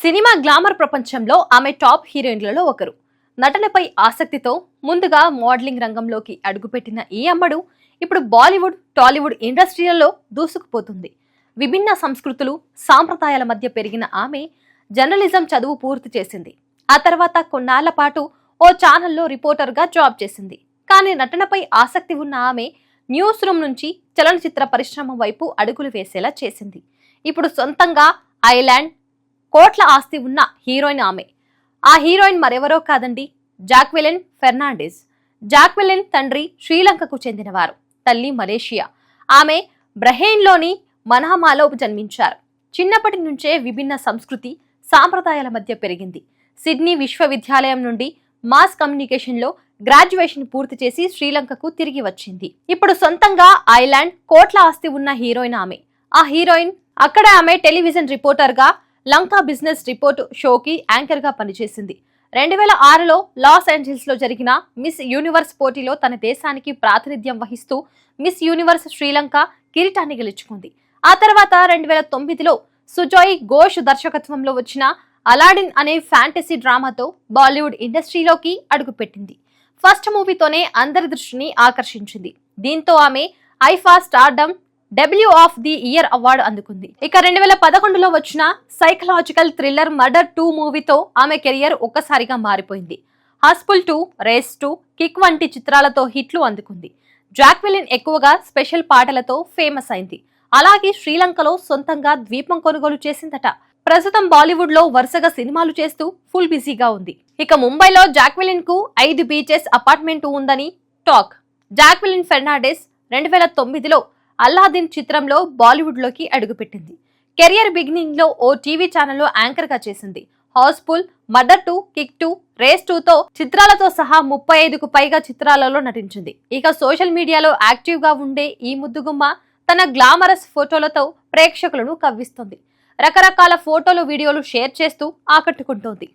Cinema glamour ప్రపంచంలో ఆమె top హీరోయిన్లలో ఒకరు. నటనపై ఆసక్తితో ముందుగా మోడలింగ్ రంగంలోకి అడుగుపెట్టిన ఈ అమ్మడు ఇప్పుడు బాలీవుడ్, టాలీవుడ్ ఇండస్ట్రీలలో దూసుకుపోతుంది. విభిన్న సంస్కృతులు, సాంప్రదాయాల మధ్య పెరిగిన ఆమె జర్నలిజం చదువు పూర్తి చేసింది. ఆ తర్వాత కొన్నాళ్ల పాటు ఓ ఛానల్లో రిపోర్టర్గా జాబ్ చేసింది. కానీ నటనపై ఆసక్తి ఉన్న ఆమె న్యూస్ రూమ్ నుంచి చలనచిత్ర పరిశ్రమ వైపు అడుగులు వేసేలా చేసింది. ఇప్పుడు సొంతంగా ఐలాండ్, కోట్ల ఆస్తి ఉన్న హీరోయిన్ ఆమె. ఆ హీరోయిన్ మరెవరో కాదండి, జాక్వెలిన్ ఫెర్నాండెజ్. జాక్వెలిన్ తండ్రి శ్రీలంకకు చెందినవారు, తల్లి మలేషియా. ఆమె బ్రహెయిన్లోని మనామాలో జన్మించారు. చిన్నప్పటి నుంచే విభిన్న సంస్కృతి, సాంప్రదాయాల మధ్య పెరిగింది. సిడ్నీ విశ్వవిద్యాలయం నుండి మాస్ కమ్యూనికేషన్లో గ్రాడ్యుయేషన్ పూర్తి చేసి శ్రీలంకకు తిరిగి వచ్చింది. ఇప్పుడు సొంతంగా ఐలాండ్, కోట్ల ఆస్తి ఉన్న హీరోయిన్ ఆమె. ఆ హీరోయిన్ అక్కడ ఆమె టెలివిజన్ రిపోర్టర్గా లంకా బిజినెస్ రిపోర్ట్ షోకి యాంకర్ గా పనిచేసింది. 2006లో లాస్ ఏంజల్స్ లో జరిగిన మిస్ యూనివర్స్ పోటీలో తన దేశానికి ప్రాతినిధ్యం వహిస్తూ మిస్ యూనివర్స్ శ్రీలంక కిరీటాన్ని గెలుచుకుంది. ఆ తర్వాత 2009లో సుజాయ్ ఘోష్ దర్శకత్వంలో వచ్చిన అలాడిన్ అనే ఫ్యాంటసీ డ్రామాతో బాలీవుడ్ ఇండస్ట్రీలోకి అడుగుపెట్టింది. ఫస్ట్ మూవీతోనే అందరి దృష్టిని ఆకర్షించింది. దీంతో ఆమె IIFA stardom W of the year award అందుకుంది. ఇక 2011లో వచ్చిన సైకలాజికల్ థ్రిల్లర్ మర్డర్ 2 మూవీతో ఆమె కెరియర్ ఒక్కసారిగా మారిపోయింది. హస్ఫుల్ 2, రేస్ 2, కిక్ వంటి చిత్రాలతో హిట్లు అందుకుంది. జాక్వెలిన్ ఎక్కువగా స్పెషల్ పాటలతో ఫేమస్ అయింది. అలాగే శ్రీలంకలో సొంతంగా ద్వీపం కొనుగోలు చేసిందట. ప్రస్తుతం బాలీవుడ్ లో వరుసగా సినిమాలు చేస్తూ ఫుల్ బిజీగా ఉంది. ఇక ముంబైలో జాక్వెలిన్ కు 5 బీచెస్ అపార్ట్మెంట్ ఉందని టాక్. జాక్వెలిన్ ఫెర్నాండెజ్ 2009లో అల్లాదిన్ చిత్రంలో బాలీవుడ్ లోకి అడుగుపెట్టింది. కెరియర్ బిగినింగ్ లో ఓ టీవీ ఛానల్లో యాంకర్ గా చేసింది. హౌస్ఫుల్, మర్డర్ 2, కిక్ 2, రేస్ 2తో చిత్రాలతో సహా 35కు పైగా చిత్రాలలో నటించింది. ఇక సోషల్ మీడియాలో యాక్టివ్ గా ఉండే ఈ ముద్దుగుమ్మ తన గ్లామరస్ ఫోటోలతో ప్రేక్షకులను కవ్విస్తుంది. రకరకాల ఫోటోలు, వీడియోలు షేర్ చేస్తూ ఆకట్టుకుంటోంది.